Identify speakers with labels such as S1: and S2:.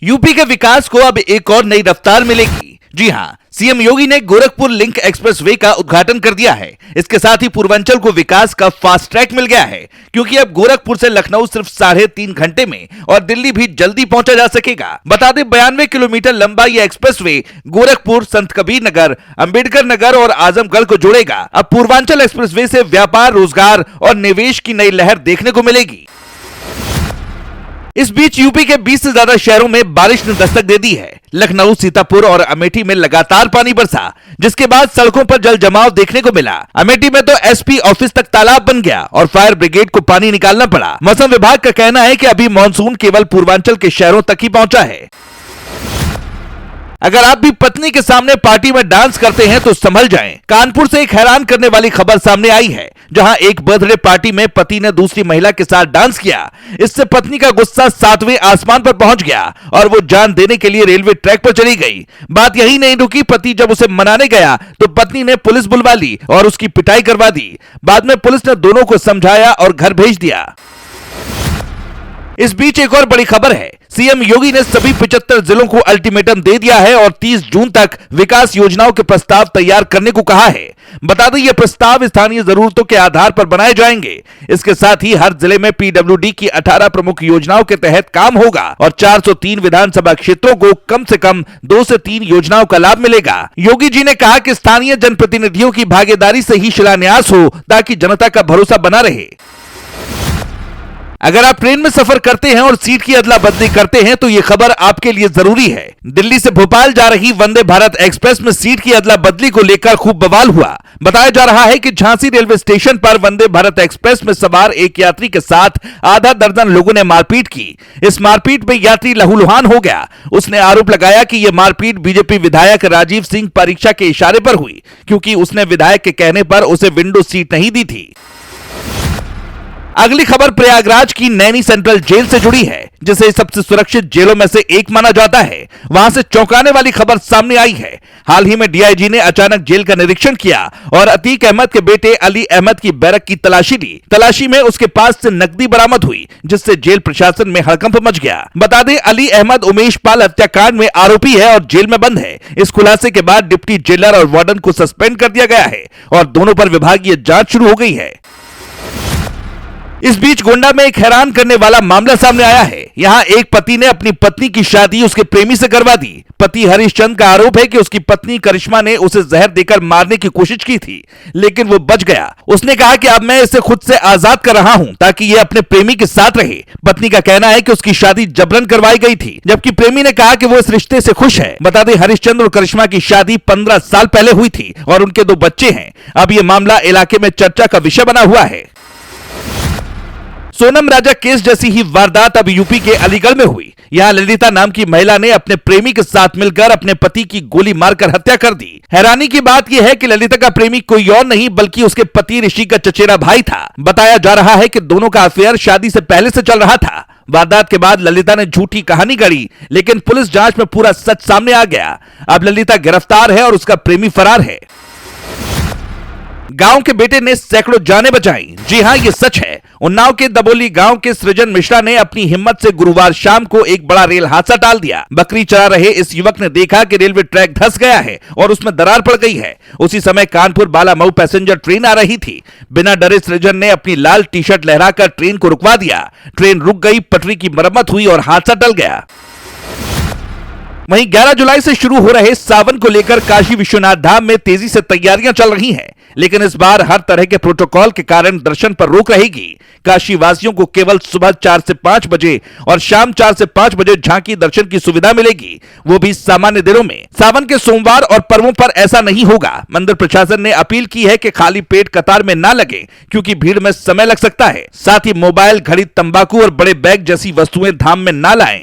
S1: UP के विकास को अब एक और नई रफ्तार मिलेगी। जी हां, सीएम योगी ने गोरखपुर लिंक एक्सप्रेसवे का उद्घाटन कर दिया है। इसके साथ ही पूर्वांचल को विकास का फास्ट ट्रैक मिल गया है, क्योंकि अब गोरखपुर से लखनऊ सिर्फ 3.5 घंटे में और दिल्ली भी जल्दी पहुंचा जा सकेगा। बता दें, 92 किलोमीटर लंबा यह एक्सप्रेसवे गोरखपुर, संत कबीर नगर, अंबेडकर नगर और आजमगढ़ को जोड़ेगा। अब पूर्वांचल एक्सप्रेसवे से व्यापार, रोजगार और निवेश की नई लहर देखने को मिलेगी। इस बीच यूपी के 20 से ज्यादा शहरों में बारिश ने दस्तक दे दी है। लखनऊ, सीतापुर और अमेठी में लगातार पानी बरसा, जिसके बाद सड़कों पर जल जमाव देखने को मिला। अमेठी में तो एसपी ऑफिस तक तालाब बन गया और फायर ब्रिगेड को पानी निकालना पड़ा। मौसम विभाग का कहना है कि अभी मानसून केवल पूर्वांचल के शहरों तक ही पहुंचा है। अगर आप भी पत्नी के सामने पार्टी में डांस करते हैं तो संभल जाएं। कानपुर से एक हैरान करने वाली खबर सामने आई है, जहां एक बर्थडे पार्टी में पति ने दूसरी महिला के साथ डांस किया। इससे पत्नी का गुस्सा 7वें आसमान पर पहुंच गया और वो जान देने के लिए रेलवे ट्रैक पर चली गई। बात यही नहीं रुकी, पति जब उसे मनाने गया तो पत्नी ने पुलिस बुलवा ली और उसकी पिटाई करवा दी। बाद में पुलिस ने दोनों को समझाया और घर भेज दिया। इस बीच एक और बड़ी खबर है, सीएम योगी ने सभी 75 जिलों को अल्टीमेटम दे दिया है और 30 जून तक विकास योजनाओं के प्रस्ताव तैयार करने को कहा है। बता दें, ये प्रस्ताव स्थानीय जरूरतों के आधार पर बनाए जाएंगे। इसके साथ ही हर जिले में पीडब्ल्यूडी की 18 प्रमुख योजनाओं के तहत काम होगा और 403 विधानसभा क्षेत्रों को कम से कम 2 से 3 योजनाओं का लाभ मिलेगा। योगी जी ने कहा कि स्थानीय जनप्रतिनिधियों की भागीदारी से ही शिलान्यास हो, ताकि जनता का भरोसा बना रहे। अगर आप ट्रेन में सफर करते हैं और सीट की अदला बदली करते हैं तो ये खबर आपके लिए जरूरी है। दिल्ली से भोपाल जा रही वंदे भारत एक्सप्रेस में सीट की अदला बदली को लेकर खूब बवाल हुआ। बताया जा रहा है कि झांसी रेलवे स्टेशन पर वंदे भारत एक्सप्रेस में सवार एक यात्री के साथ आधा दर्जन लोगों ने मारपीट की। इस मारपीट में यात्री लहूलुहान हो गया। उसने आरोप लगाया कि यह मारपीट बीजेपी विधायक राजीव सिंह परीक्षा के इशारे पर हुई, क्योंकि उसने विधायक के कहने पर उसे विंडो सीट नहीं दी थी। अगली खबर प्रयागराज की नैनी सेंट्रल जेल से जुड़ी है, जिसे सबसे सुरक्षित जेलों में से एक माना जाता है। वहां से चौंकाने वाली खबर सामने आई है। हाल ही में डीआईजी ने अचानक जेल का निरीक्षण किया और अतीक अहमद के बेटे अली अहमद की बैरक की तलाशी ली। तलाशी में उसके पास से नकदी बरामद हुई, जिससे जेल प्रशासन में हड़कंप मच गया। बता दें, अली अहमद उमेश पाल हत्याकांड में आरोपी है और जेल में बंद है। इस खुलासे के बाद डिप्टी जेलर और वार्डन को सस्पेंड कर दिया गया है और दोनों पर विभागीय जांच शुरू हो गई है। इस बीच गोंडा में एक हैरान करने वाला मामला सामने आया है। यहाँ एक पति ने अपनी पत्नी की शादी उसके प्रेमी से करवा दी। पति हरिश्चंद्र का आरोप है कि उसकी पत्नी करिश्मा ने उसे जहर देकर मारने की कोशिश की थी, लेकिन वो बच गया। उसने कहा कि अब मैं इसे खुद से आजाद कर रहा हूँ ताकि ये अपने प्रेमी के साथ रहे। पत्नी का कहना है कि उसकी शादी जबरन करवाई गई थी, जबकि प्रेमी ने कहा कि वो इस रिश्ते से खुश है। बता दें, हरिश्चंद्र और करिश्मा की शादी 15 साल पहले हुई थी और उनके 2 बच्चे हैं। अब ये मामला इलाके में चर्चा का विषय बना हुआ है। सोनम राजा केस जैसी ही वारदात अब यूपी के अलीगढ़ में हुई। यहाँ ललिता नाम की महिला ने अपने प्रेमी के साथ मिलकर अपने पति की गोली मारकर हत्या कर दी। हैरानी की बात यह है कि ललिता का प्रेमी कोई और नहीं बल्कि उसके पति ऋषि का चचेरा भाई था। बताया जा रहा है कि दोनों का अफेयर शादी से पहले से चल रहा था। वारदात के बाद ललिता ने झूठी कहानी गढ़ी, लेकिन पुलिस जांच में पूरा सच सामने आ गया। अब ललिता गिरफ्तार है और उसका प्रेमी फरार है। गांव के बेटे ने सैकड़ों जानें बचाई। जी हां, ये सच है। उन्नाव के दबोली गांव के सृजन मिश्रा ने अपनी हिम्मत से गुरुवार शाम को एक बड़ा रेल हादसा टाल दिया। बकरी चरा रहे इस युवक ने देखा कि रेलवे ट्रैक धंस गया है और उसमें दरार पड़ गई है। उसी समय कानपुर बालामऊ पैसेंजर ट्रेन आ रही थी। बिना डरे सृजन ने अपनी लाल टी शर्ट लहराकर ट्रेन को रुकवा दिया। ट्रेन रुक गई, पटरी की मरम्मत हुई और हादसा टल गया। वहीं 11 जुलाई से शुरू हो रहे सावन को लेकर काशी विश्वनाथ धाम में तेजी से तैयारियां चल रही हैं, लेकिन इस बार हर तरह के प्रोटोकॉल के कारण दर्शन पर रोक रहेगी। काशी वासियों को केवल सुबह 4 से 5 बजे और शाम 4 से 5 बजे झांकी दर्शन की सुविधा मिलेगी, वो भी सामान्य दिनों में। सावन के सोमवार और पर्वों पर ऐसा नहीं होगा। मंदिर प्रशासन ने अपील की है कि खाली पेट कतार में ना लगे, क्योंकि भीड़ में समय लग सकता है। साथ ही मोबाइल, घड़ी, तंबाकू और बड़े बैग जैसी वस्तुएं धाम में ना लाएं।